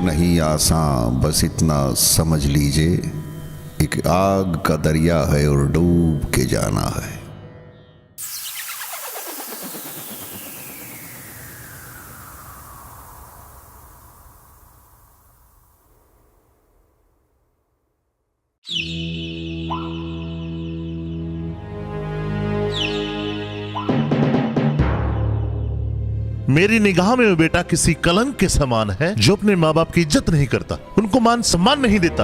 नहीं आसान, बस इतना समझ लीजिए, एक आग का दरिया है और डूब के जाना है। मेरी निगाह में वो बेटा किसी कलंक के समान है जो अपने माँ बाप की इज्जत नहीं करता, उनको मान सम्मान नहीं देता।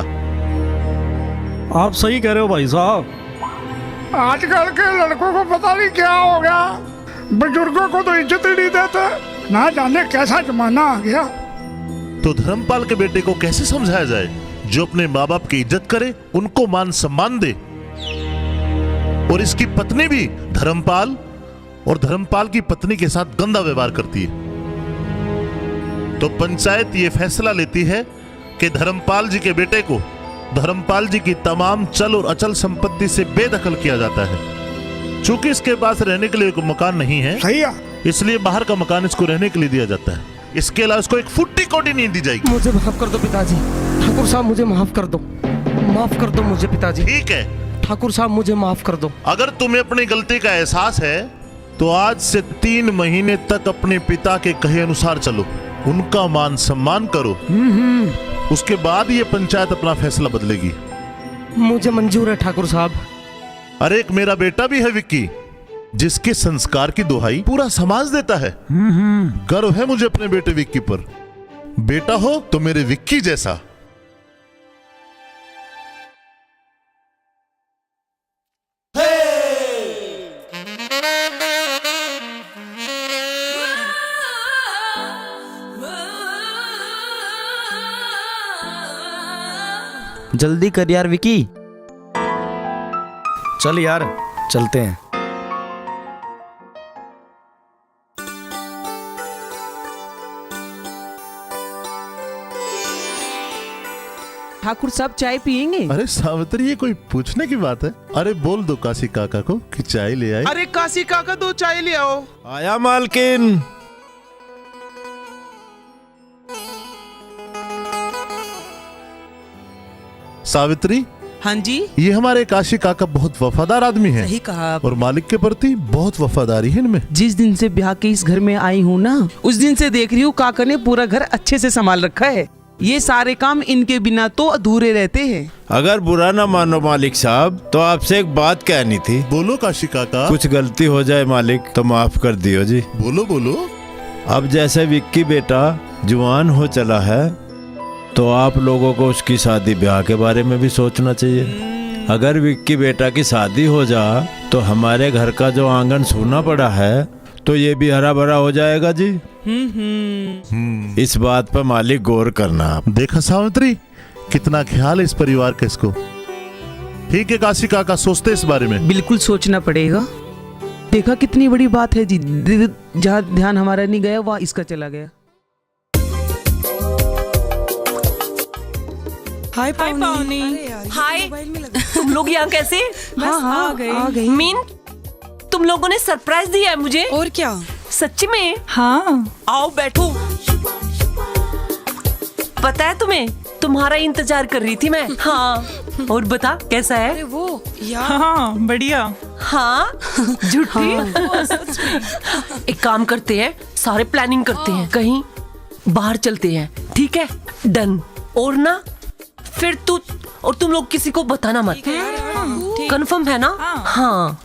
आप सही कह रहे हो भाई साहब। आजकल के लड़कों को पता नहीं क्या हो गया, बुजुर्गों को तो इज्जत ही नहीं देते, ना जाने कैसा जमाना आ गया। तो धर्मपाल के बेटे को कैसे समझाया जाए जो अपने माँ बाप की इज्जत करे, उनको मान सम्मान दे। और इसकी पत्नी भी धर्मपाल और धर्मपाल की पत्नी के साथ गंदा व्यवहार करती है। तो पंचायत ये फैसला लेती है कि धर्मपाल जी के बेटे को धर्मपाल जी की तमाम चल और अचल संपत्ति से बेदखल किया जाता है। चूंकि इसके पास रहने के लिए कोई मकान नहीं है, सही है, इसलिए बाहर का मकान इसको रहने के लिए दिया जाता है। इसके अलावा इसको एक फुट्टी कोडी नहीं दी जाएगी। मुझे माफ कर दो पिताजी। ठाकुर साहब मुझे माफ कर दो, माफ कर दो मुझे पिताजी। ठीक है ठाकुर साहब मुझे माफ कर दो। अगर तुम्हें अपनी गलती का एहसास है तो आज से 3 महीने तक अपने पिता के कहे अनुसार चलो, उनका मान सम्मान करो। उसके बाद ये पंचायत अपना फैसला बदलेगी। मुझे मंजूर है ठाकुर साहब। अरे एक मेरा बेटा भी है विक्की, जिसके संस्कार की दुहाई पूरा समाज देता है। गर्व है मुझे अपने बेटे विक्की पर। बेटा हो तो मेरे विक्की जैसा। जल्दी कर यार विकी। चल यार चलते हैं। ठाकुर साहब चाय पियेंगे? अरे सावित्री, ये कोई पूछने की बात है? अरे बोल दो काशी काका को कि चाय ले आए। अरे काशी काका दो चाय ले आओ। आया मालकिन। सावित्री, हाँ जी, ये हमारे काशी काका बहुत वफादार आदमी है। सही कहा। और मालिक के प्रति बहुत वफादारी है इनमें। जिस दिन से ब्याह के इस घर में आई हूँ ना, उस दिन से देख रही हूँ काका ने पूरा घर अच्छे से संभाल रखा है। ये सारे काम इनके बिना तो अधूरे रहते हैं। अगर बुरा ना मानो मालिक साहब, तो आपसे एक बात कहनी थी। बोलो काशी काका। कुछ गलती हो जाए मालिक तो माफ कर दियो जी। बोलो बोलो। अब जैसे विक्की बेटा जवान हो चला है, तो आप लोगों को उसकी शादी ब्याह के बारे में भी सोचना चाहिए। अगर विक्की बेटा की शादी हो जा तो हमारे घर का जो आंगन सूना पड़ा है तो ये भी हरा भरा हो जाएगा जी। इस बात पर मालिक गौर करना। आप देखा सावित्री, कितना ख्याल है इस परिवार का इसको। ठीक है काशी काका, सोचते इस बारे में। बिल्कुल सोचना पड़ेगा। देखा कितनी बड़ी बात है जी, जहाँ ध्यान हमारा नहीं गया वहाँ इसका चला गया। हाय पाउनी। हाय, तुम लोग यहाँ कैसे? हाँ, आ गई। मीन, तुम लोगों ने सरप्राइज दिया है मुझे। और क्या? सच्ची में? हाँ। आओ बैठो। पता है तुम्हें, तुम्हारा इंतजार कर रही थी मैं। हाँ, और बता कैसा है? अरे वो यार। हाँ बढ़िया। हाँ झूठी। एक काम करते हैं, सारे प्लानिंग करते हैं, कहीं बाहर चलते हैं। ठीक है, डन। और ना फिर तू और तुम लोग किसी को बताना मत। कंफर्म है ना? हाँ।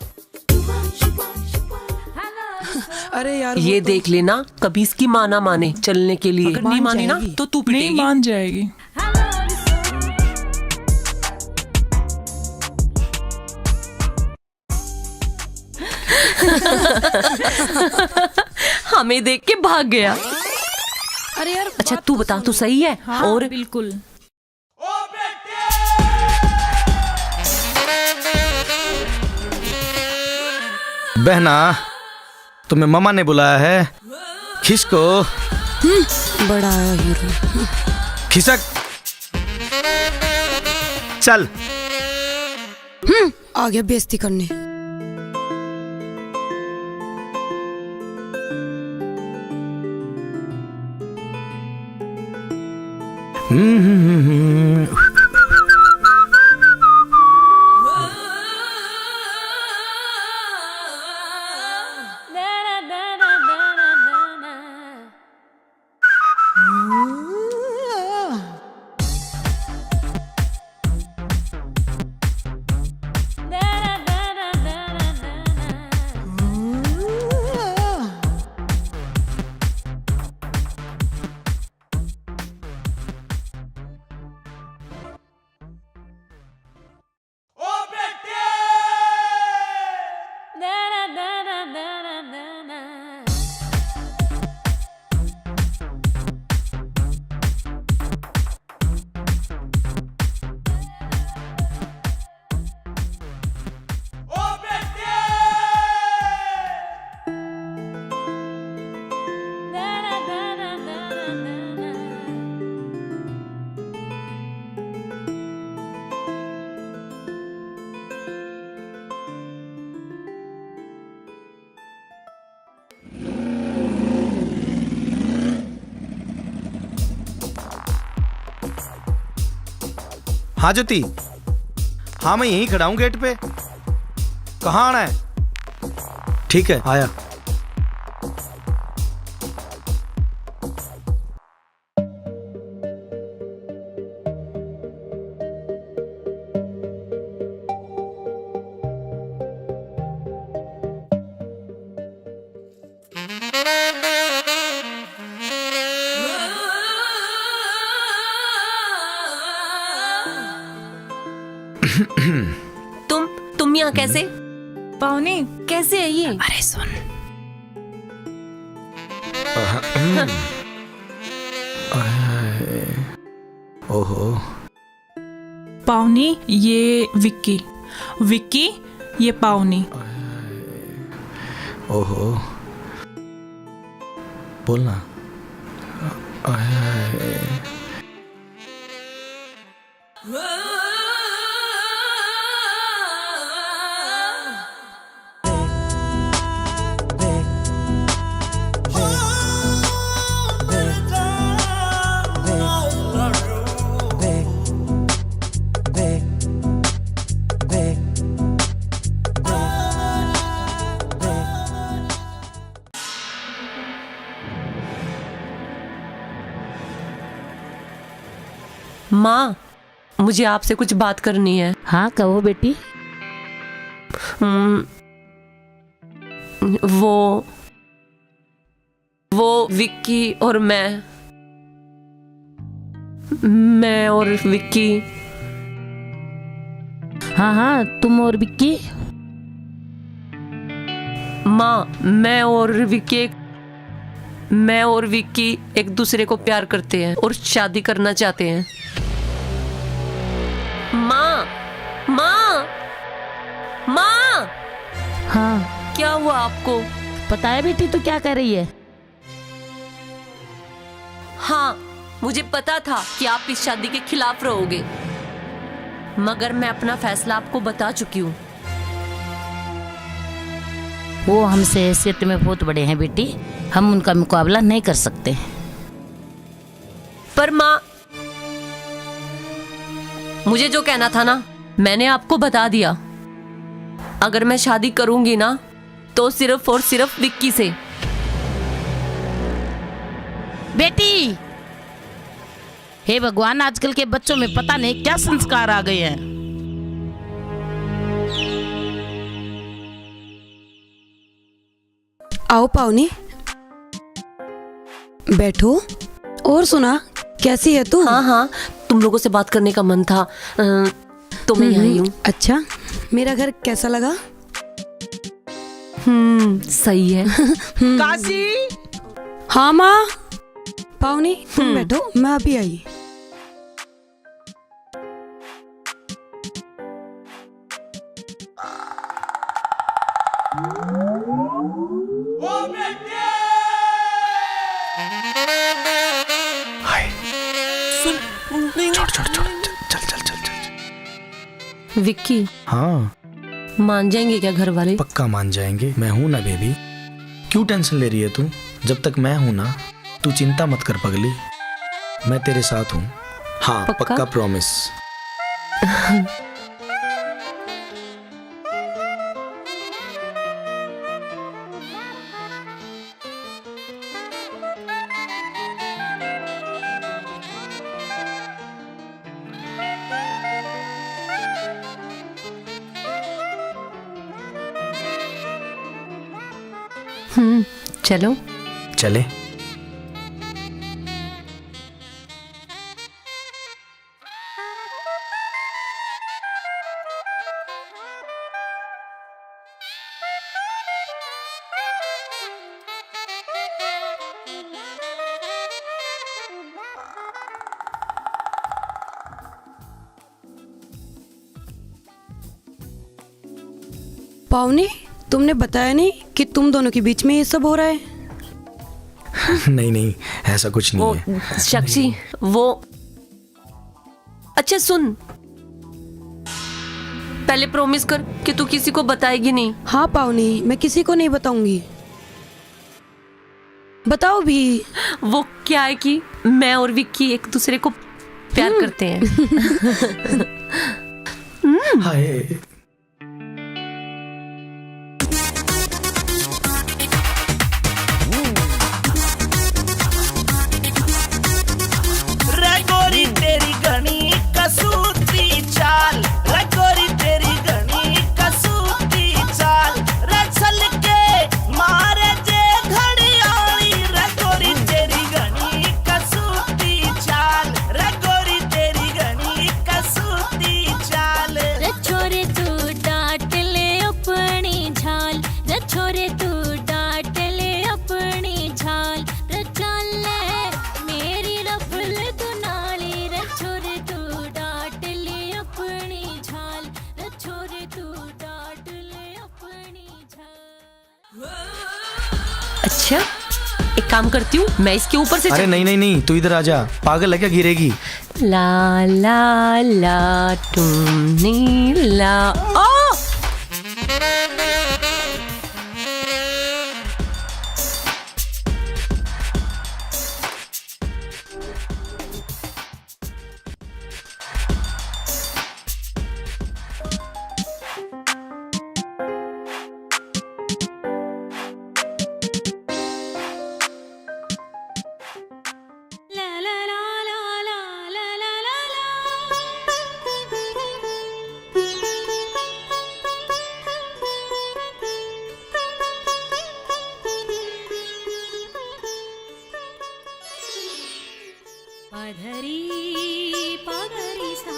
अरे यार ये देख लेना, कभी इसकी माँ ना माने चलने के लिए। अगर नहीं मानी ना तो तू पिटेगी। नहीं मान जाएगी। हमें देख के भाग गया। अरे यार अच्छा तू बता, तू सही है? हाँ, और बिल्कुल। बहना, तुम्हें मामा ने बुलाया है। खिसको। बड़ा आया हीरो। खिसक। चल। आ गया बेइज्जती करने। हाँ ज्योति, हाँ मैं यहीं खड़ा हूँ गेट पे। कहाँ आना है? ठीक है आया। तुम यहाँ कैसे? पावनी कैसे है ये? अरे सुन, ओहो। पावनी ये विक्की, विक्की ये पावनी। ओहो, बोलना। माँ, मुझे आपसे कुछ बात करनी है। हाँ कहो बेटी। वो विक्की और मैं और विक्की। हाँ हाँ तुम और विक्की। माँ, मैं और विक्की एक दूसरे को प्यार करते हैं और शादी करना चाहते हैं। माँ, माँ, माँ। हाँ क्या हुआ आपको? पता है बेटी तू क्या कर रही है? हाँ, मुझे पता था कि आप इस शादी के खिलाफ रहोगे, मगर मैं अपना फैसला आपको बता चुकी हूँ। वो हमसे हैसियत में बहुत बड़े हैं बेटी, हम उनका मुकाबला नहीं कर सकते। पर माँ, मुझे जो कहना था ना, मैंने आपको बता दिया। अगर मैं शादी करूंगी ना, तो सिर्फ और सिर्फ विक्की से। बेटी, हे भगवान, आजकल के बच्चों में पता नहीं क्या संस्कार आ गए हैं। आओ पावनी, बैठो। और सुना, कैसी है तू? हाँ हाँ, तुम लोगों से बात करने का मन था, तो मैं यहीं हूँ। अच्छा, मेरा घर कैसा लगा? सही है। काशी। हाँ माँ। पावनी तुम बैठो, मैं अभी आई। विक्की। हाँ मान जाएंगे क्या घर वाले? पक्का मान जाएंगे, मैं हूं ना बेबी। क्यों टेंशन ले रही है तू? जब तक मैं हूं ना, तू चिंता मत कर पगली, मैं तेरे साथ हूं। हाँ पक्का प्रॉमिस। चलो चले। पावनी, तुमने बताया नहीं कि तुम दोनों के बीच में ये सब हो रहा है? नहीं नहीं, ऐसा कुछ नहीं है। साक्षी, वो अच्छा सुन, पहले प्रॉमिस कर कि तू किसी को बताएगी नहीं। हाँ पावनी, मैं किसी को नहीं बताऊंगी। बताओ भी। वो क्या है कि मैं और विक्की एक दूसरे को प्यार करते हैं। हाय। रगोरी तेरी घनी कसूती चाल, रगोरी तेरी घनी कसूती चाल, रसल के मारे जे घड़ियाली, रगोरी तेरी घनी कसूती चाल, रगोरी तेरी घनी कसूती चाल। रे छोरे तू डांट ले अपनी झाल, रे छोरे तू डांट ले अपनी झाल, रे चल ले मेरी रफल तू नाली, रे छोरे तू डांट ले अपनी झाल, रे छोरे तू डांट ले अपनी झाल। अच्छा, एक काम करती हूँ, मैं इसके ऊपर से अरे नहीं नहीं नहीं, तू इधर आजा, पागल है क्या, गिरेगी। ला ला ला तुमने ला ओ पाधरी पागरी सा,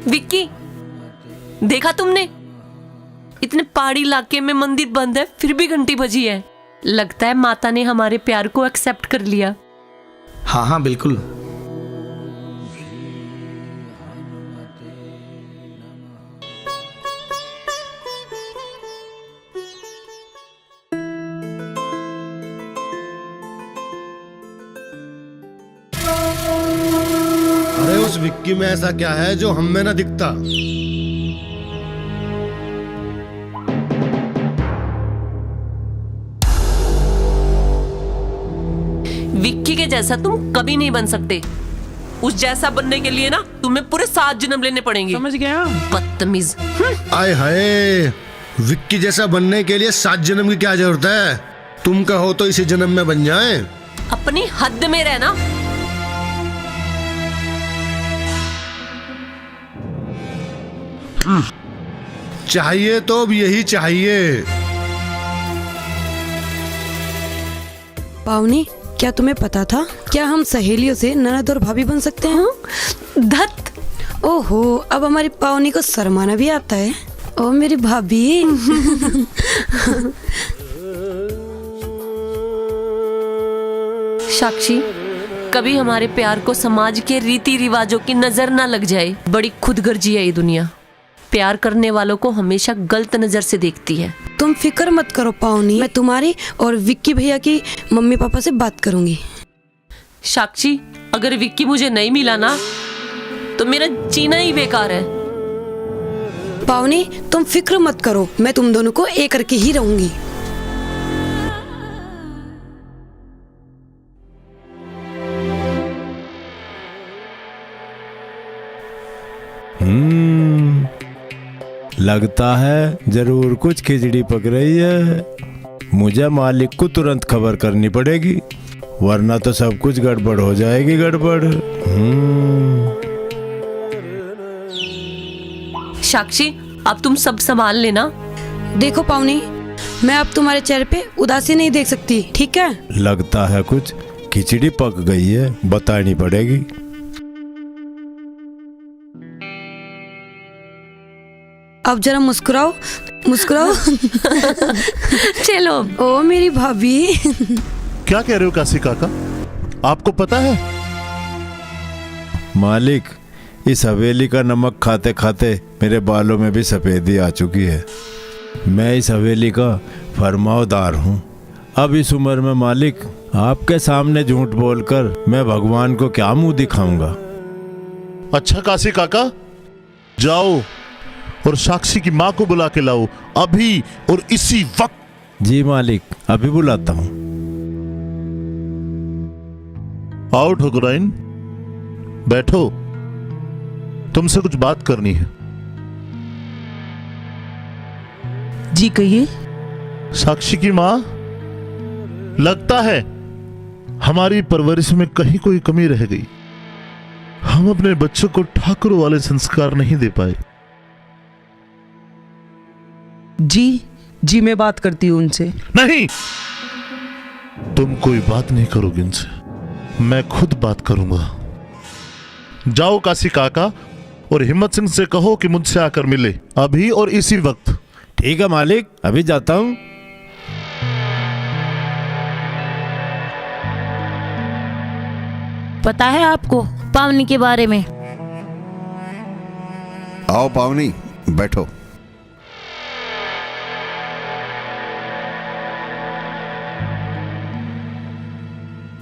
विक्की, देखा तुमने? इतने पहाड़ी इलाके में मंदिर बंद है, फिर भी घंटी बजी है। लगता है माता ने हमारे प्यार को एक्सेप्ट कर लिया। हाँ हाँ बिल्कुल। अरे उस विक्की में ऐसा क्या है जो हम में ना दिखता? विक्की के जैसा तुम कभी नहीं बन सकते। उस जैसा बनने के लिए ना तुम्हें पूरे 7 जन्म लेने पड़ेंगे। समझ गया? बदतमीज। आय हाय, विक्की जैसा बनने के लिए 7 जन्म की क्या जरूरत है? तुम कहो तो इसी जन्म में बन जाए। अपनी हद में रहना। चाहिए तो अब यही चाहिए। पावनी, क्या तुम्हें पता था? क्या हम सहेलियों से ननद और भाभी बन सकते हैं? धत। ओहो, अब हमारी पावनी को शर्माना भी आता है। ओ मेरी भाभी। साक्षी, कभी हमारे प्यार को समाज के रीति रिवाजों की नजर ना लग जाए। बड़ी खुदगर्जी है ये दुनिया। प्यार करने वालों को हमेशा गलत नजर से देखती है। तुम फिक्र मत करो पावनी, मैं तुम्हारी और विक्की भैया की मम्मी पापा से बात करूंगी। साक्षी, अगर विक्की मुझे नहीं मिला ना तो मेरा जीना ही बेकार है। पावनी, तुम फिक्र मत करो, मैं तुम दोनों को एक करके ही रहूंगी। लगता है जरूर कुछ खिचड़ी पक रही है। मुझे मालिक को तुरंत खबर करनी पड़ेगी, वरना तो सब कुछ गड़बड़ हो जाएगी। गड़बड़। साक्षी, अब तुम सब संभाल लेना। देखो पावनी, मैं अब तुम्हारे चेहरे पे उदासी नहीं देख सकती, ठीक है? लगता है कुछ खिचड़ी पक गई है, बतानी पड़ेगी। अब जरा मुस्कुराओ, मुस्कुराओ। चलो। ओ मेरी भाभी। क्या कह रहे हो काशी काका? आपको पता है मालिक, इस हवेली का नमक खाते खाते मेरे बालों में भी सफेदी आ चुकी है। मैं इस हवेली का फरमावदार हूँ। अब इस उम्र में मालिक आपके सामने झूठ बोलकर मैं भगवान को क्या मुंह दिखाऊंगा। अच्छा काशी काका, जाओ और साक्षी की माँ को बुला के लाओ, अभी और इसी वक्त। जी मालिक, अभी बुलाता हूँ। आओ ठकुराइन, बैठो, तुमसे कुछ बात करनी है। जी कहिए। साक्षी की माँ, लगता है हमारी परवरिश में कहीं कोई कमी रह गई। हम अपने बच्चों को ठाकुरों वाले संस्कार नहीं दे पाए। जी मैं बात करती हूँ उनसे। नहीं, तुम कोई बात नहीं करोगे इनसे, मैं खुद बात करूंगा। जाओ काशी काका और हिम्मत सिंह से कहो कि मुझसे आकर मिले, अभी और इसी वक्त। ठीक है मालिक, अभी जाता हूँ। पता है आपको पावनी के बारे में? आओ पावनी, बैठो।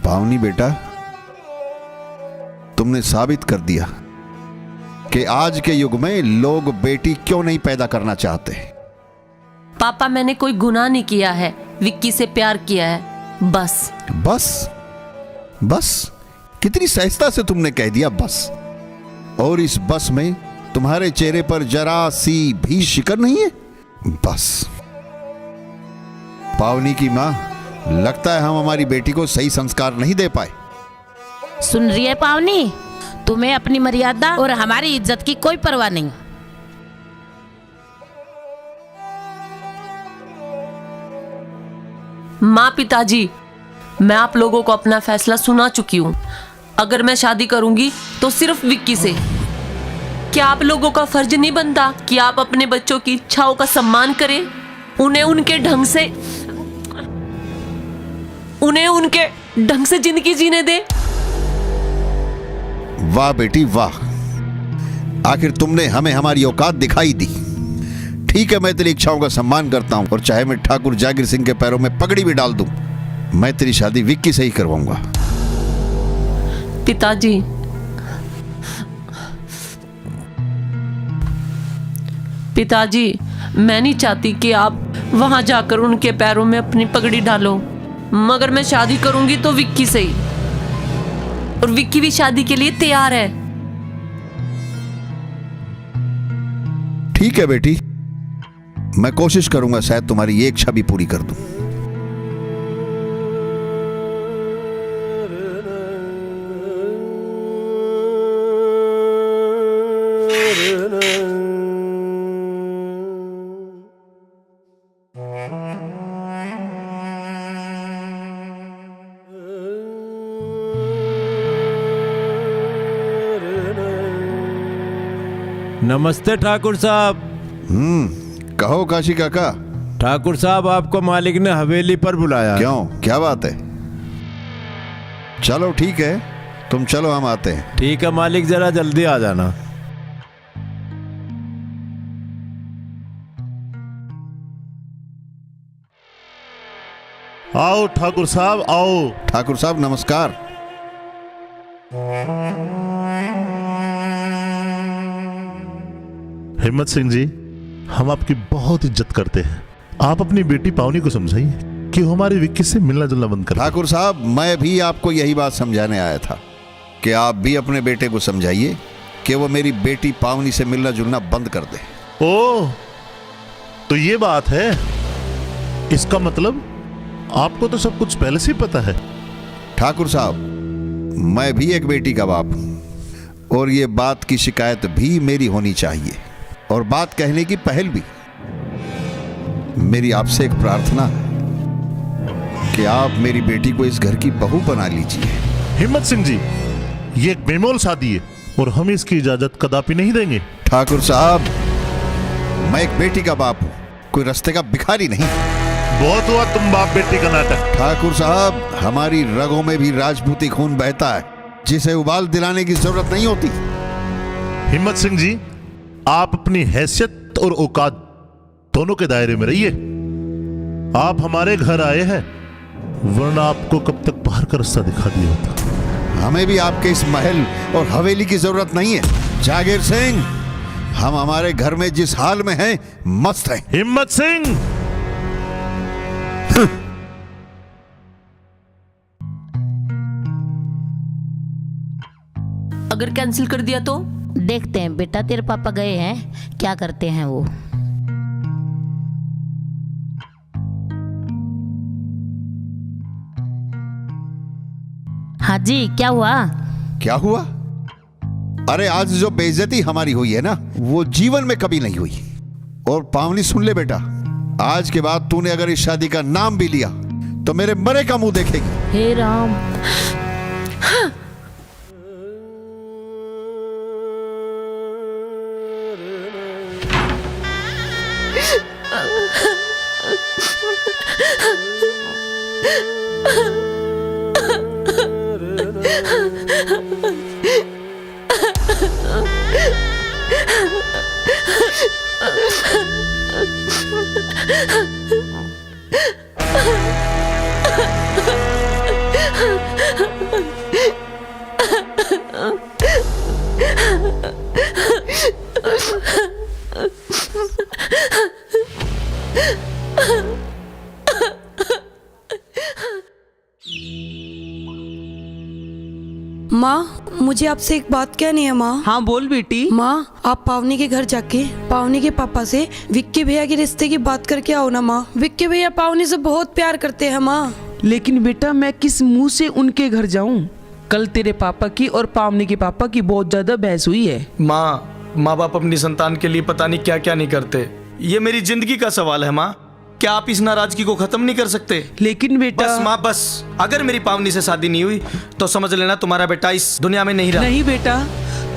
पावनी बेटा, तुमने साबित कर दिया कि आज के युग में लोग बेटी क्यों नहीं पैदा करना चाहते। पापा, मैंने कोई गुनाह नहीं किया है, विक्की से प्यार किया है, बस। बस कितनी सहजता से तुमने कह दिया बस। और इस बस में तुम्हारे चेहरे पर जरा सी भी शिकन नहीं है। बस पावनी की मां, लगता है हम हमारी बेटी को सही संस्कार नहीं दे पाए। सुन रही है पावनी, तुम्हें अपनी मर्यादा और हमारी इज्जत की कोई परवाह नहीं। माँ, पिताजी, मैं आप लोगों को अपना फैसला सुना चुकी हूँ। अगर मैं शादी करूंगी तो सिर्फ विक्की से। क्या आप लोगों का फर्ज नहीं बनता कि आप अपने बच्चों की इच्छाओं का सम्मान करें, उन्हें उनके ढंग से जिंदगी जीने दें? वाह बेटी वाह, आखिर तुमने हमें हमारी औकात दिखाई दी। ठीक है, मैं तेरी इच्छाओं का सम्मान करता हूं, और चाहे मैं ठाकुर जागीर सिंह के पैरों में पगड़ी भी डाल दूं, मैं तेरी शादी विक्की से ही करवाऊंगा। पिताजी, मैं नहीं चाहती कि आप वहां जाकर उनके पैरों में अपनी पगड़ी डालो, मगर मैं शादी करूंगी तो विक्की से ही, और विक्की भी शादी के लिए तैयार है। ठीक है बेटी, मैं कोशिश करूंगा शायद तुम्हारी ये इच्छा भी पूरी कर दूं। नमस्ते ठाकुर साहब। कहो काशी काका। ठाकुर साहब, आपको मालिक ने हवेली पर बुलाया। क्यों, क्या बात है? चलो ठीक है, तुम चलो, हम आते हैं। ठीक है मालिक, जरा जल्दी आ जाना। आओ ठाकुर साहब, आओ। ठाकुर साहब नमस्कार। हिम्मत सिंह जी, हम आपकी बहुत इज्जत करते हैं। आप अपनी बेटी पावनी को समझाइए कि वो हमारे विक्की से मिलना जुलना बंद कर। ठाकुर साहब, मैं भी आपको यही बात समझाने आया था कि आप भी अपने बेटे को समझाइए कि वो मेरी बेटी पावनी से मिलना जुलना बंद कर दे। ओह, तो ये बात है। इसका मतलब आपको तो सब कुछ पहले से ही पता है। ठाकुर साहब, मैं भी एक बेटी का बाप हूं, और ये बात की शिकायत भी मेरी होनी चाहिए, और बात कहने की पहल भी। मेरी आपसे एक प्रार्थना है कि आप मेरी बेटी को इस घर की बहू बना लीजिए। हिम्मत सिंह जी, ये एक बेमोल शादी है और हम इसकी इजाजत कदापि नहीं देंगे। ठाकुर साहब, मैं एक बेटी का बाप हूं, कोई रास्ते का भिखारी नहीं। बहुत हुआ तुम बाप बेटी का नाटक। ठाकुर साहब, हमारी रगों में भी राजपूती खून बहता है, जिसे उबाल दिलाने की जरूरत नहीं होती। हिम्मत सिंह जी, आप अपनी हैसियत और औकात दोनों के दायरे में रहिए। आप हमारे घर आए हैं वरना आपको कब तक बाहर का रास्ता दिखा दिया होता। हमें भी आपके इस महल और हवेली की जरूरत नहीं है जागीर सिंह। हम हमारे घर में जिस हाल में हैं मस्त हैं। हिम्मत सिंह, अगर कैंसिल कर दिया तो? देखते हैं बेटा, तेरे पापा गए हैं, क्या करते हैं वो। हाँ जी, क्या हुआ? क्या हुआ? अरे आज जो बेइज्जती हमारी हुई है ना, वो जीवन में कभी नहीं हुई। और पावनी सुन ले बेटा, आज के बाद तूने अगर इस शादी का नाम भी लिया तो मेरे मरे का मुंह देखेगी। हे राम। माँ, मुझे आपसे एक बात कहनी है माँ। हाँ बोल बेटी। माँ, आप पावनी के घर जाके पावनी के पापा से विक्की भैया के रिश्ते की बात करके आओ ना माँ। विक्की भैया पावनी से बहुत प्यार करते हैं माँ। लेकिन बेटा मैं किस मुंह से उनके घर जाऊं? कल तेरे पापा की और पावनी के पापा की बहुत ज्यादा बहस हुई है। माँ बाप अपनी संतान के लिए पता नहीं क्या क्या नहीं करते। ये मेरी जिंदगी का सवाल है माँ, क्या आप इस नाराजगी को खत्म नहीं कर सकते? लेकिन बेटा। बस माँ बस, अगर मेरी पावनी से शादी नहीं हुई तो समझ लेना तुम्हारा बेटा इस दुनिया में नहीं रहा। नहीं बेटा,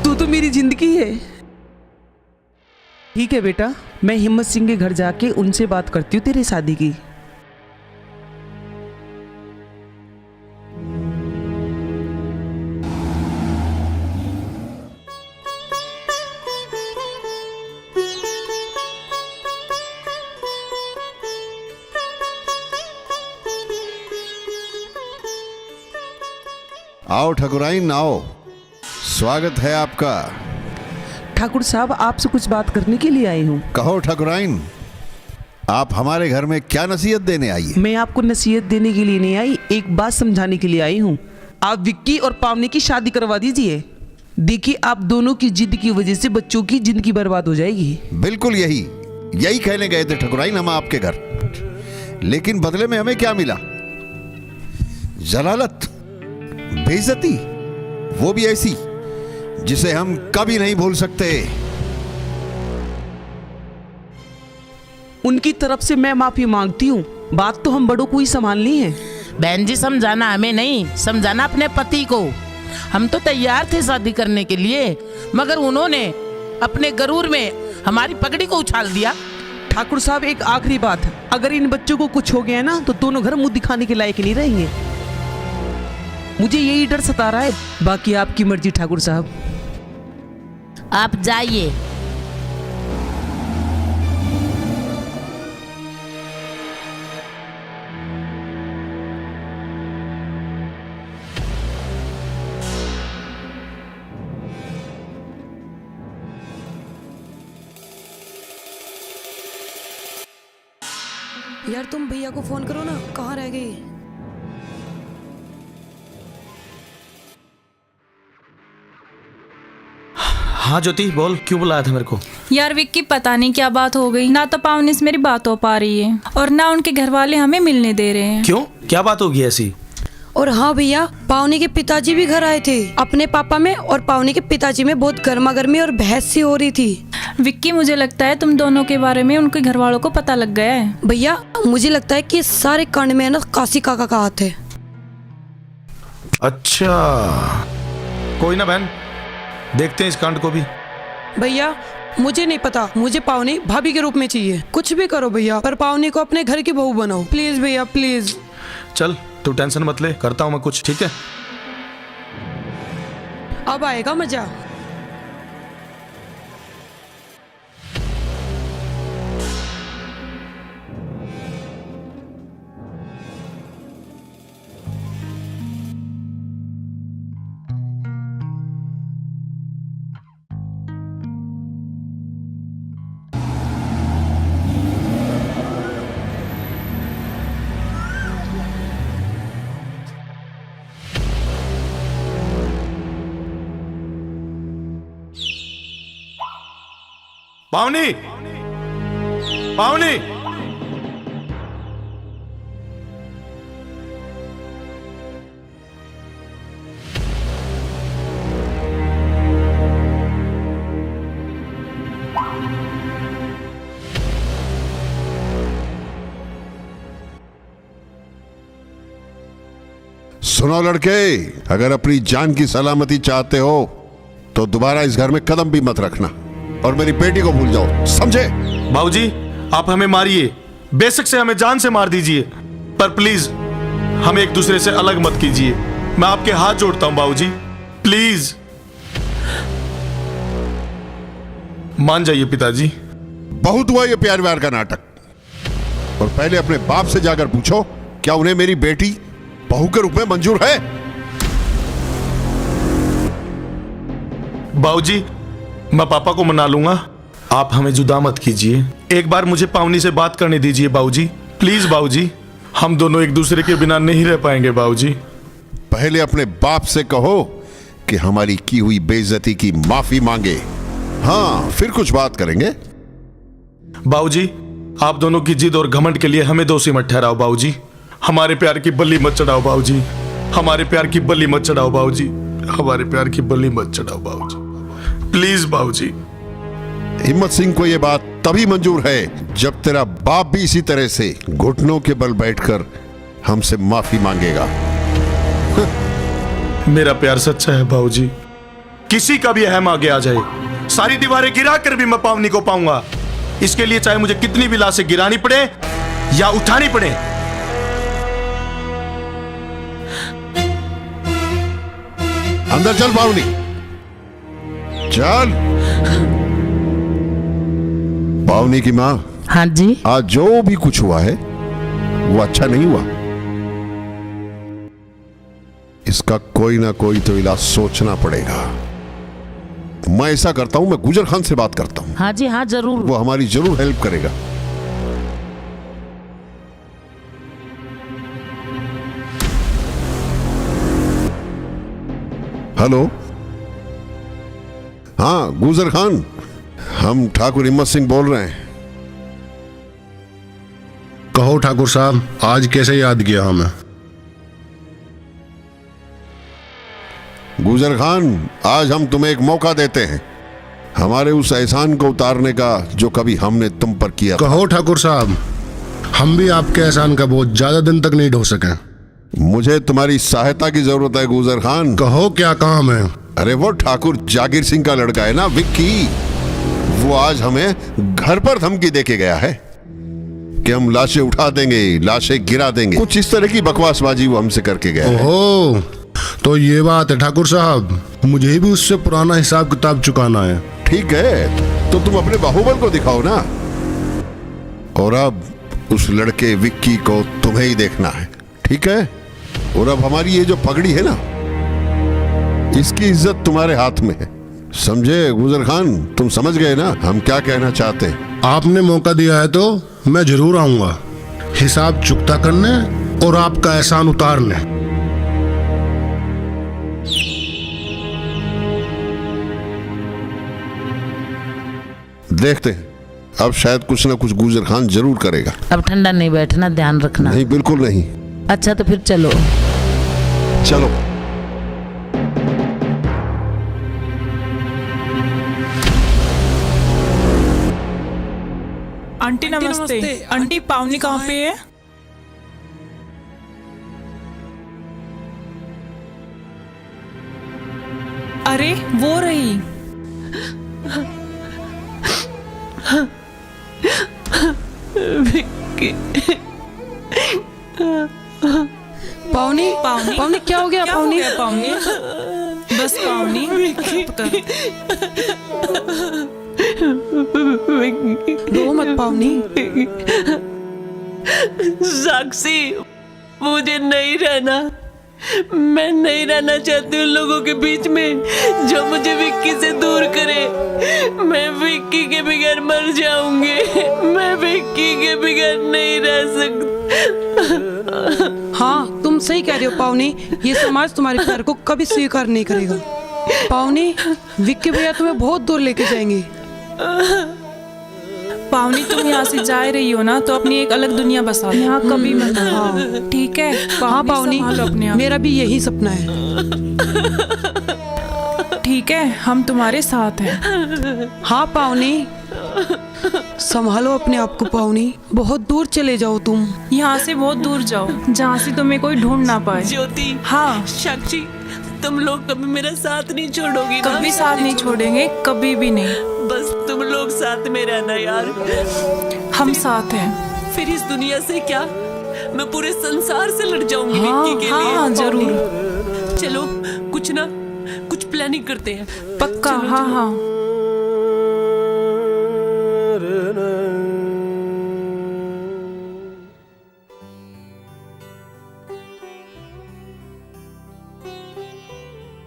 तू तो मेरी जिंदगी है। ठीक है बेटा, मैं हिम्मत सिंह के घर जाके उनसे बात करती हूँ तेरी शादी की। आओ ठाकुराइन आओ, स्वागत है आपका। ठाकुर साहब, आपसे कुछ बात करने के लिए आई हूँ। कहो ठाकुराइन, आप हमारे घर में क्या नसीहत देने आई है? मैं आपको नसीहत देने के लिए नहीं आई, एक बात समझाने के लिए आई हूँ। आप विक्की और पावनी की शादी करवा दीजिए। देखिए, आप दोनों की जिद की वजह से बच्चों की जिंदगी बर्बाद हो जाएगी। बिल्कुल यही कहने गए थे ठाकुराइन हम आपके घर, लेकिन बदले में हमें क्या मिला? जलालत, बेइज्जती, वो भी ऐसी जिसे हम कभी नहीं भूल सकते। उनकी तरफ से मैं माफी मांगती हूँ, बात तो हम बड़ों को ही संभालनी है। बहन जी, समझाना हमें नहीं, समझाना अपने पति को। हम तो तैयार थे शादी करने के लिए, मगर उन्होंने अपने गरूर में हमारी पगड़ी को उछाल दिया। ठाकुर साहब, एक आखिरी बात है, अगर इन बच्चों को कुछ हो गया ना तो दोनों घर मुंह दिखाने के लायक नहीं रहेंगे। मुझे यही डर सता रहा है, बाकी आपकी मर्जी ठाकुर साहब। आप जाइए। यार तुम भैया को फोन करो ना, कहाँ रह गई? हाँ ज्योति बोल, क्यों बुलाया था मेरे को? यार विक्की, पता नहीं क्या बात हो गई, ना तो पावनी से मेरी बात हो पा रही है और ना उनके घर वाले हमें मिलने दे रहे हैं। क्यों, क्या बात होगी ऐसी? और हाँ भैया, पावनी के पिताजी भी घर आए थे। अपने पापा में और पावनी के पिताजी में बहुत गर्मा गर्मी और बहस सी हो रही थी। विक्की, मुझे लगता है तुम दोनों के बारे में उनके घर वालों को पता लग गया है। भैया, मुझे लगता है कि सारे कांड में ना काशी काका का हाथ है। अच्छा, कोई ना बहन, देखते हैं इस कांड को भी। भैया, मुझे नहीं पता, मुझे पावनी भाभी के रूप में चाहिए। कुछ भी करो भैया, पर पावनी को अपने घर की बहू बनाओ प्लीज भैया, प्लीज। चल तू टेंशन मत ले, करता हूँ मैं कुछ, ठीक है? अब आएगा मजा। पावनी, पावनी। सुनो लड़के, अगर अपनी जान की सलामती चाहते हो तो दोबारा इस घर में कदम भी मत रखना और मेरी बेटी को भूल जाओ, समझे? बाबूजी, आप हमें मारिए, बेशक से हमें जान से मार दीजिए, पर प्लीज हमें एक दूसरे से अलग मत कीजिए। मैं आपके हाथ जोड़ता हूं बाबूजी, प्लीज मान जाइए पिताजी। बहुत हुआ ये प्यार व्यार का नाटक। और पहले अपने बाप से जाकर पूछो, क्या उन्हें मेरी बेटी बहू के रूप में मंजूर है? बाबूजी, मैं पापा को मना लूंगा, आप हमें जुदा मत कीजिए। एक बार मुझे पावनी से बात करने दीजिए बाबूजी, प्लीज बाबूजी। हम दोनों एक दूसरे के बिना नहीं रह पाएंगे बाबूजी। पहले अपने बाप से कहो कि हमारी की हुई बेइज्जती की माफी मांगे, हाँ फिर कुछ बात करेंगे। बाबूजी, आप दोनों की जिद और घमंड के लिए हमें दोषी मत ठहराओ बाबूजी। हमारे प्यार की बलि मत चढ़ाओ बाबूजी, हमारे प्यार की बलि मत चढ़ाओ बाबूजी, हमारे प्यार की बलि मत चढ़ाओ बाबूजी, प्लीज बाबूजी। हिम्मत सिंह को यह बात तभी मंजूर है जब तेरा बाप भी इसी तरह से घुटनों के बल बैठकर हमसे माफी मांगेगा। मेरा प्यार सच्चा है बाबूजी, किसी का भी अहम आगे आ जाए, सारी दीवारें गिरा कर भी मैं पावनी को पाऊंगा। इसके लिए चाहे मुझे कितनी भी लाशें गिरानी पड़े या उठानी पड़े। अंदर चल पावनी, चल। पावनी की माँ। हाँ जी। आज जो भी कुछ हुआ है वो अच्छा नहीं हुआ। इसका कोई ना कोई तो इलाज सोचना पड़ेगा। मैं ऐसा करता हूं, मैं गुजर खान से बात करता हूं। हाँ जी, हाँ जरूर। वो हमारी जरूर हेल्प करेगा। हेलो, हाँ गुजर खान, हम ठाकुर हिम्मत सिंह बोल रहे हैं। कहो ठाकुर साहब, आज कैसे याद किया हमें? गुजर खान, आज हम तुम्हें एक मौका देते हैं हमारे उस एहसान को उतारने का जो कभी हमने तुम पर किया। कहो ठाकुर साहब, हम भी आपके एहसान का बोझ ज्यादा दिन तक नहीं ढो सके। मुझे तुम्हारी सहायता की जरूरत है गुजर खान। कहो क्या काम है? अरे वो ठाकुर जागीर सिंह का लड़का है ना, विक्की, वो आज हमें घर पर धमकी देके गया है कि हम लाशें उठा देंगे, लाशें गिरा देंगे, कुछ इस तरह की बकवासबाजी वो हमसे करके गया है। ओहो, तो ये बात है ठाकुर साहब, मुझे भी उससे पुराना हिसाब किताब चुकाना है। ठीक है, तो तुम अपने बाहुबल को दिखाओ ना। और अब उस लड़के विक्की को तुम्हें ही देखना है, ठीक है? और अब हमारी ये जो पगड़ी है ना, इसकी इज्जत तुम्हारे हाथ में है, समझे गुजर खान? तुम समझ गए ना हम क्या कहना चाहते हैं? आपने मौका दिया है तो मैं जरूर आऊंगा, हिसाब चुकता करने और आपका एहसान उतारने। देखते हैं, अब शायद कुछ ना कुछ गुजर खान जरूर करेगा। अब ठंडा नहीं बैठना, ध्यान रखना। नहीं, बिल्कुल नहीं। अच्छा तो फिर चलो। चलो। आंटी नमस्ते। आंटी पावनी कहाँ पे है? अरे वो रही। पावनी, पावनी क्या हो गया? पावनी, पावनी, बस पावनी। रो मत पावनी। साक्षी, मुझे नहीं रहना, मैं नहीं रहना चाहती उन लोगों के बीच में जो मुझे विक्की से दूर करे। मैं विक्की के बगैर मर जाऊंगी, मैं विक्की के बगैर नहीं रह सकती। हाँ, तुम सही कह रहे हो पावनी, ये समाज तुम्हारे प्यार को कभी स्वीकार नहीं करेगा। पावनी, विक्की भैया तुम्हें बहुत दूर लेके जाएंगे। पावनी तुम यहाँ से जा रही हो ना, तो अपनी एक अलग दुनिया बसा लो। यहाँ कभी मत आओ, ठीक है? हाँ पावनी, संभालो अपने आप। मेरा भी यही सपना है। ठीक है, हम तुम्हारे साथ हैं। हाँ पावनी, संभालो अपने आप को पावनी, बहुत दूर चले जाओ तुम। यहाँ से बहुत दूर जाओ, जहाँ से तुम्हें कोई ढूंढ ना पाए। ज्योति, हाँ साक्षी, तुम लोग कभी मेरा साथ नहीं छोड़ोगी ना? कभी साथ नहीं छोड़ेंगे, कभी भी नहीं। बस तुम लोग साथ में रहना यार। हम साथ हैं। फिर इस दुनिया से क्या, मैं पूरे संसार से लड़ जाऊंगी विक्की के लिए। हाँ जरूर। चलो कुछ प्लानिंग करते हैं। पक्का। हाँ हाँ।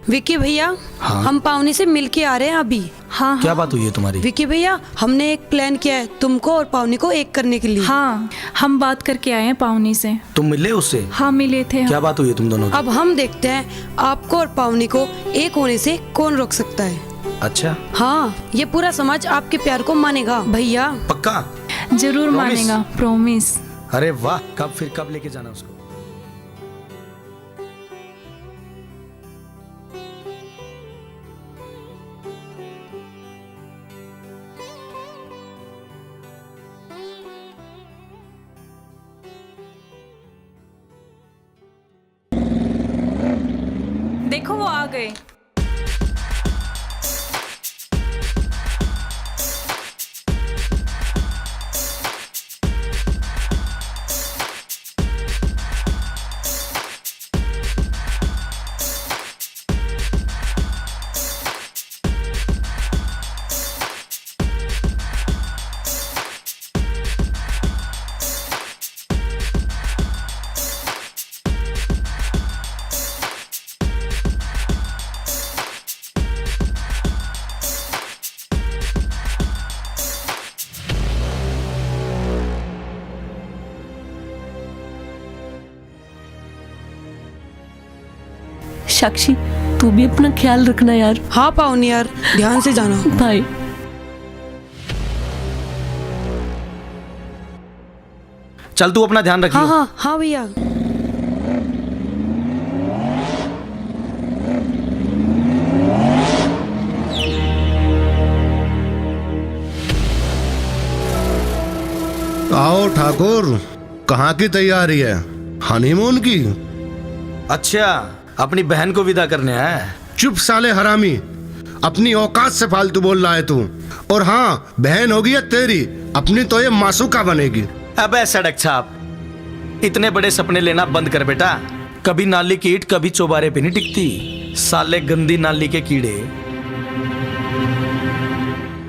विक्की भैया, हाँ? हम पावनी से मिल के आ रहे हैं अभी। हाँ क्या बात हुई है तुम्हारी? विक्की भैया, हमने एक प्लान किया है तुमको और पावनी को एक करने के लिए। हाँ, हम बात करके आए हैं पावनी से। तुम मिले उससे? हाँ मिले थे। क्या बात हुई है तुम दोनों की? अब हम देखते हैं आपको और पावनी को एक होने से कौन रोक सकता है। अच्छा। हाँ, ये पूरा समाज आपके प्यार को मानेगा भैया। पक्का? जरूर मानेगा, प्रॉमिस। अरे वाह, कब लेके जाना उसको? देखो वो आ गए। साक्षी, तू भी अपना ख्याल रखना यार। हाँ पावनी यार, ध्यान से जाना। बाय। चल तू अपना ध्यान रखियो। हाँ भैया। आओ ठाकुर, कहाँ की तैयारी है? हनीमून की? अच्छा, अपनी बहन को विदा करने है? चुप साले हरामी, अपनी औकात से फालतू बोल रहा है तू। और हाँ, बहन होगी या तेरी, अपनी तो ये मासूका बनेगी। अबे सड़क छाप, इतने बड़े सपने लेना बंद कर बेटा। कभी नाली की ईंट कभी चौबारे पे नहीं टिकती, साले गंदी नाली के कीड़े।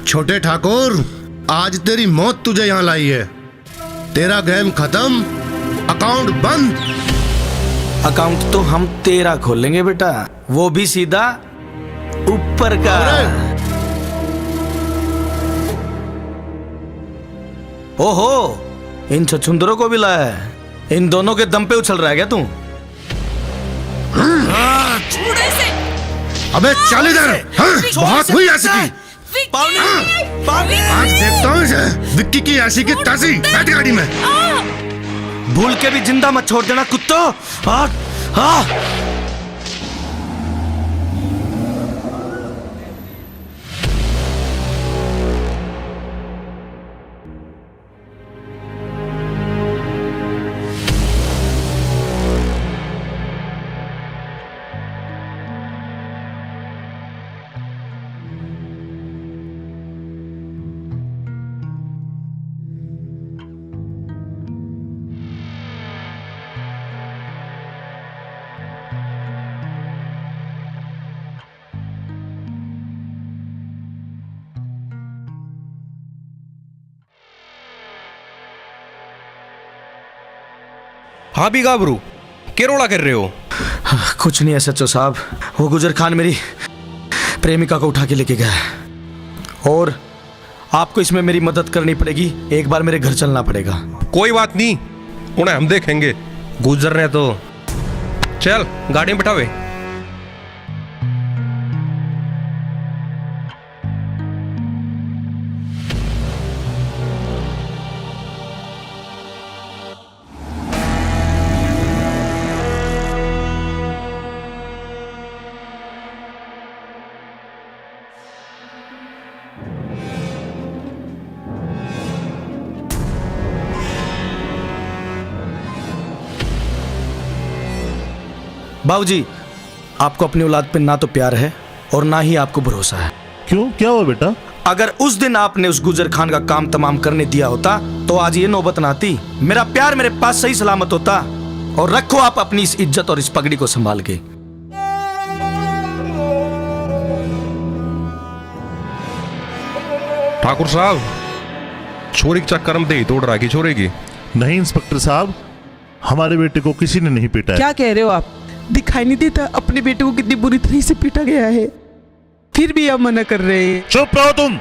छोटे ठाकुर, आज तेरी मौत तुझे यहाँ लाई है। तेरा गेम खत्म, अकाउंट बंद। अकाउंट तो हम तेरा खोलेंगे बेटा, वो भी सीधा ऊपर का। ओहो, इन छछुंदरों को भी लाया है। इन दोनों के दम पे उछल रहा है क्या तू? अबे चल इधर। बहुत हुई ऐसी की। आज देखता हूँ इसे, विक्की की ऐसी की तासी। बैठ गाड़ी में। भूल के भी जिंदा मत छोड़ देना कुत्तो। हाँ भी गाबरू, क्या रोड़ा कर रहे हो? कुछ नहीं है सच्चो साहब, वो गुजर खान मेरी प्रेमिका को उठा के लेके गया है और आपको इसमें मेरी मदद करनी पड़ेगी। एक बार मेरे घर चलना पड़ेगा। कोई बात नहीं, उन्हें हम देखेंगे। गुजर रहे तो चल गाड़ी में बैठावे। बाबूजी, आपको अपनी औलाद पे ना तो प्यार है और ना ही आपको भरोसा है। क्यों, क्या हुआ बेटा? अगर उस दिन आपने उस गुजर खान का काम तमाम करने दिया होता तो आज ये नौबत ना आती। मेरा प्यार मेरे पास सही सलामत होता। और रखो आप अपनी इस इज्जत और इस पगड़ी को संभाल के। ठाकुर साहब, छोरी के चक्कर में दे तोड़ रहा की छोरे की। नहीं इंस्पेक्टर साहब, हमारे बेटे को किसी ने नहीं पीटा है। क्या कह रहे हो आप? दिखाई नहीं देता अपने बेटे को कितनी बुरी तरह से पीटा गया है, फिर भी आप मना कर रहे हैं। चुप रहो तुम।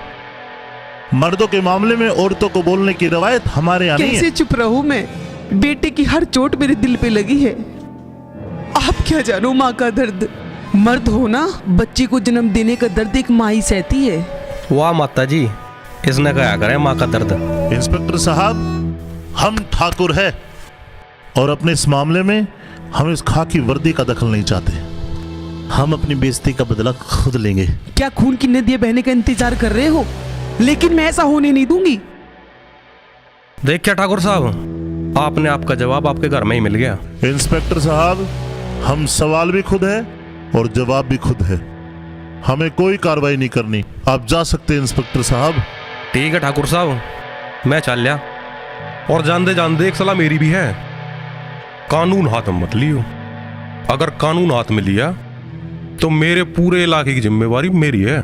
मर्दों के मामले में औरतों को बोलने की रवायत हमारे यहाँ नहीं है। कैसे चुप रहूं मैं? बेटे की हर चोट मेरे दिल पे लगी है। आप क्या जानो माँ का दर्द। मर्द हो ना, बच्चे को जन्म देने का दर्द एक माँ ही सहती है। वाह माता जी, इसने कहा करे माँ का दर्द। इंस्पेक्टर साहब, हम ठाकुर है और अपने इस मामले में हम इस खाकी वर्दी का दखल नहीं चाहते। हम अपनी बेइज्जती का बदला खुद लेंगे। क्या खून की नदियां बहने का इंतजार कर रहे हो? लेकिन मैं ऐसा होने नहीं दूंगी। देख क्या ठाकुर साहब, आपने आपका जवाब आपके घर में ही मिल गया। इंस्पेक्टर साहब, हम सवाल भी खुद है और जवाब भी खुद है। हमें कोई कार्रवाई नहीं करनी। आप जा सकते हैं इंस्पेक्टर साहब। ठीक है ठाकुर साहब, मैं चल लिया। और जान दे एक सलाह मेरी भी है, कानून हाथ में मत लियो। अगर कानून हाथ में लिया तो मेरे पूरे इलाके की जिम्मेवारी मेरी है,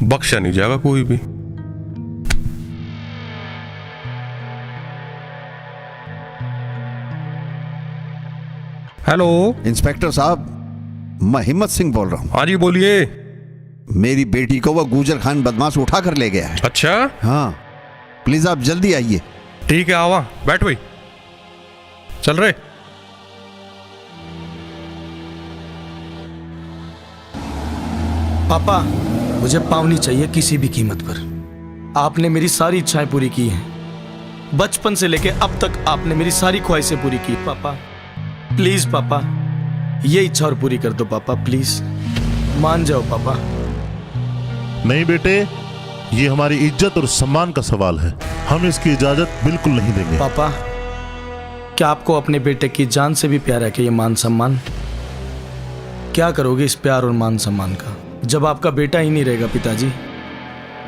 बख्शा नहीं जाएगा कोई भी। हेलो इंस्पेक्टर साहब, मैं हिम्मत सिंह बोल रहा हूँ। हाँ जी बोलिए। मेरी बेटी को वह गुजर खान बदमाश उठा कर ले गया है। अच्छा? हाँ, प्लीज आप जल्दी आइए। ठीक है, आवा बैठ भाई, चल रहे। पापा, मुझे पावनी चाहिए किसी भी कीमत पर। आपने मेरी सारी इच्छाएं पूरी की हैं। बचपन से लेके अब तक आपने मेरी सारी ख्वाहिशें पूरी की। पापा प्लीज, पापा ये इच्छा और पूरी कर दो। पापा प्लीज मान जाओ। पापा नहीं बेटे, ये हमारी इज्जत और सम्मान का सवाल है। हम इसकी इजाजत बिल्कुल नहीं देंगे। पापा, क्या आपको अपने बेटे की जान से भी प्यार है कि ये मान सम्मान? क्या करोगे इस प्यार और मान सम्मान का जब आपका बेटा ही नहीं रहेगा? पिताजी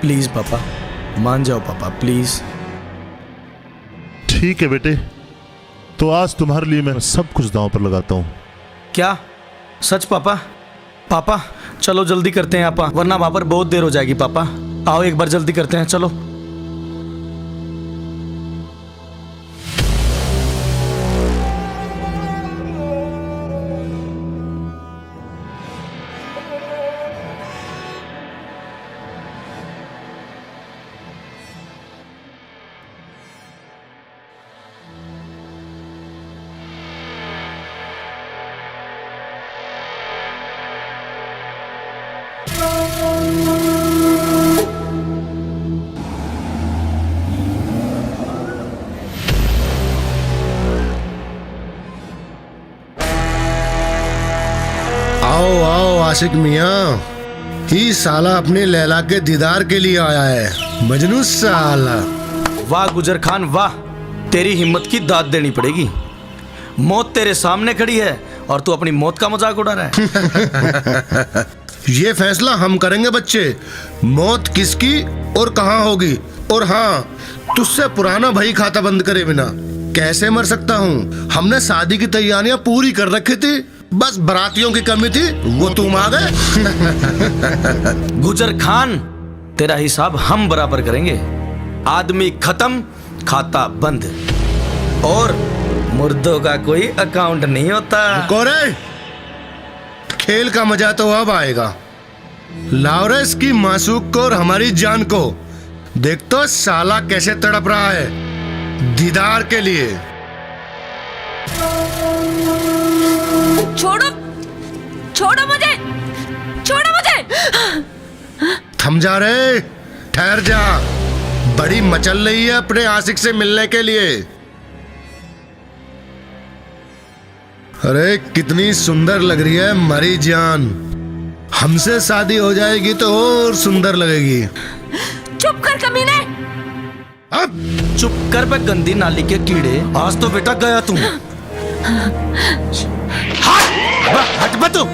प्लीज पापा मान जाओ। पापा प्लीज। ठीक है बेटे, तो आज तुम्हारे लिए मैं सब कुछ दांव पर लगाता हूँ। क्या सच? पापा पापा चलो जल्दी करते हैं पापा, वरना वहां पर बहुत देर हो जाएगी। पापा आओ एक बार जल्दी करते हैं, चलो। आओ आओ आशिक मियाँ, ही साला अपने लैला के दीदार के लिए आया है। मजनू साला। वाह गुजर खान वाह, तेरी हिम्मत की दाद देनी पड़ेगी। मौत तेरे सामने खड़ी है और तू अपनी मौत का मजाक उड़ा रहा है। ये फैसला हम करेंगे बच्चे, मौत किसकी और कहाँ होगी। और हाँ, तुझसे पुराना भाई खाता बंद करे बिना कैसे मर सकता हूँ। हमने शादी की तैयारियां पूरी कर रखी थी, बस बारातियों की कमी थी, वो तुम आ गए। गुजर खान, तेरा हिसाब हम बराबर करेंगे। आदमी खत्म, खाता बंद। और मुर्दों का कोई अकाउंट नहीं होता। कोरे, खेल का मजा तो अब आएगा। लॉरेंस की मासूक को और हमारी जान को देख तो साला कैसे तड़प रहा है दीदार के लिए। छोड़ो छोड़ो मुझे, छोड़ो मुझे। थम जा रे, ठहर जा। बड़ी मचल रही है अपने आशिक से मिलने के लिए। अरे कितनी सुंदर लग रही है मरी जान। हमसे शादी हो जाएगी तो और सुंदर लगेगी। चुप कर कमीने। अब चुप कर बे गंदी नाली के कीड़े, आज तो बेटा गया तू। हाँ! हट बा तू।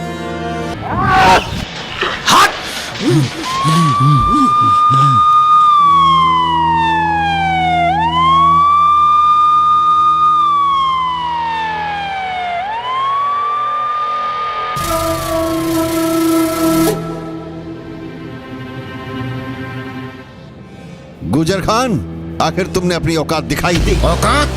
गुजर खान, आखिर तुमने अपनी औकात दिखाई दी। औकात?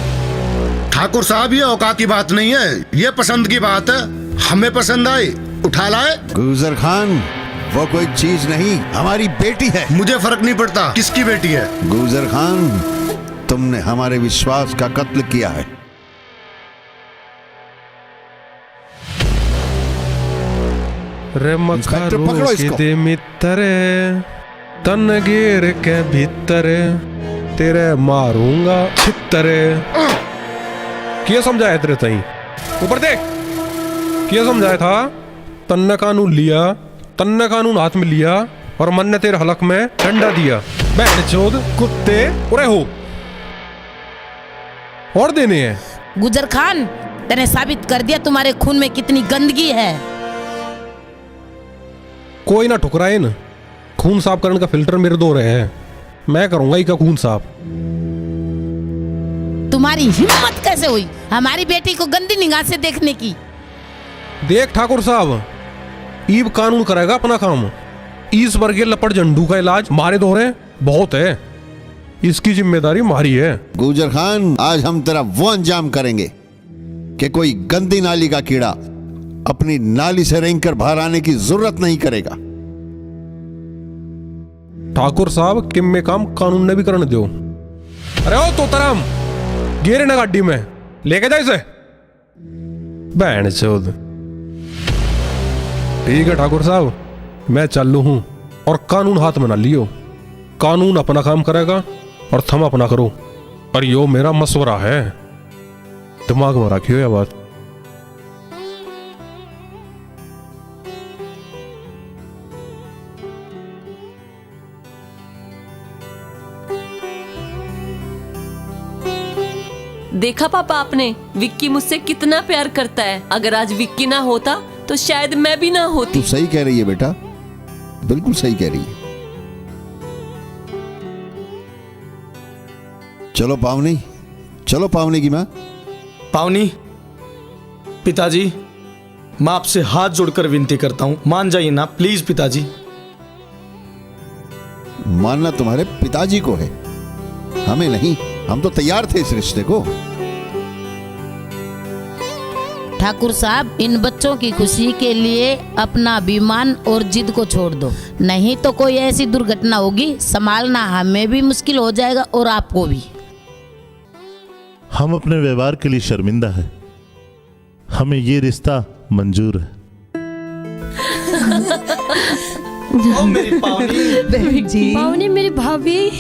ठाकुर साहब, ये औकात की बात नहीं है, ये पसंद की बात है। हमें पसंद आई, उठा लाए। गुजर खान, वो कोई चीज नहीं, हमारी बेटी है। मुझे फर्क नहीं पड़ता किसकी बेटी है। गुजर खान, तुमने हमारे विश्वास का कत्ल किया है। रे मकारो के दे मित्रे, तन घेर के भीतर तेरे मारूंगा छित्तरे। क्या समझाया तेरे तई? ऊपर देख, क्या समझाया था? तन्ने कानून लिया, तन्ने कानून हाथ में लिया और मन ने तेरे हलक में डंडा दिया। बहन चोद कुत्ते उरे हो और देने हैं। गुजर खान, तेने साबित कर दिया तुम्हारे खून में कितनी गंदगी है। कोई ना ठुकराए न, खून साफ करने का फिल्टर मेरे दो रहे हैं, मैं करूंगा इसका खून साफ। तुम्हारी हिम्मत कैसे हुई हमारी बेटी को गंदी निगाह से देखने की? देख ठाकुर साहब, ईब कानून करेगा अपना काम। इस वर्गीय लपड़ झंडू का इलाज मारे दो रहे बहुत है, इसकी जिम्मेदारी हमारी है। गुजर खान, आज हम तेरा वो अंजाम करेंगे कि कोई गंदी नाली का कीड़ा अपनी नाली से रेंग कर बाहर आने की जरूरत नहीं करेगा। ठाकुर साहब, किम में काम कानून ने भी करने दो। अरे ओ तोताराम, गेरे ना गाड़ी में लेके जा इसे। बहन चोद। ठीक है ठाकुर साहब, मैं चालू हूं और कानून हाथ में ना लियो। कानून अपना काम करेगा और थम अपना करो। और यो मेरा मशवरा है, दिमाग में रखियो यह बात। देखा पापा आपने, विक्की मुझसे कितना प्यार करता है। अगर आज विक्की ना होता तो शायद मैं भी ना होती। तू सही कह रही है बेटा, बिल्कुल सही कह रही है। चलो पावनी, चलो पावनी की माँ। पावनी, पिताजी, मैं आपसे हाथ जोड़कर विनती करता हूं, मान जाइए ना प्लीज पिताजी। मानना तुम्हारे पिताजी को है, हमें नहीं। हम तो तैयार थे इस रिश्ते को। ठाकुर साहब, इन बच्चों की खुशी के लिए अपना अभिमान और जिद को छोड़ दो, नहीं तो कोई ऐसी दुर्घटना होगी, संभालना हमें भी मुश्किल हो जाएगा और आपको भी। हम अपने व्यवहार के लिए शर्मिंदा है, हमें ये रिश्ता मंजूर है। ओ मेरी पावनी, पावनी मेरी भाभी।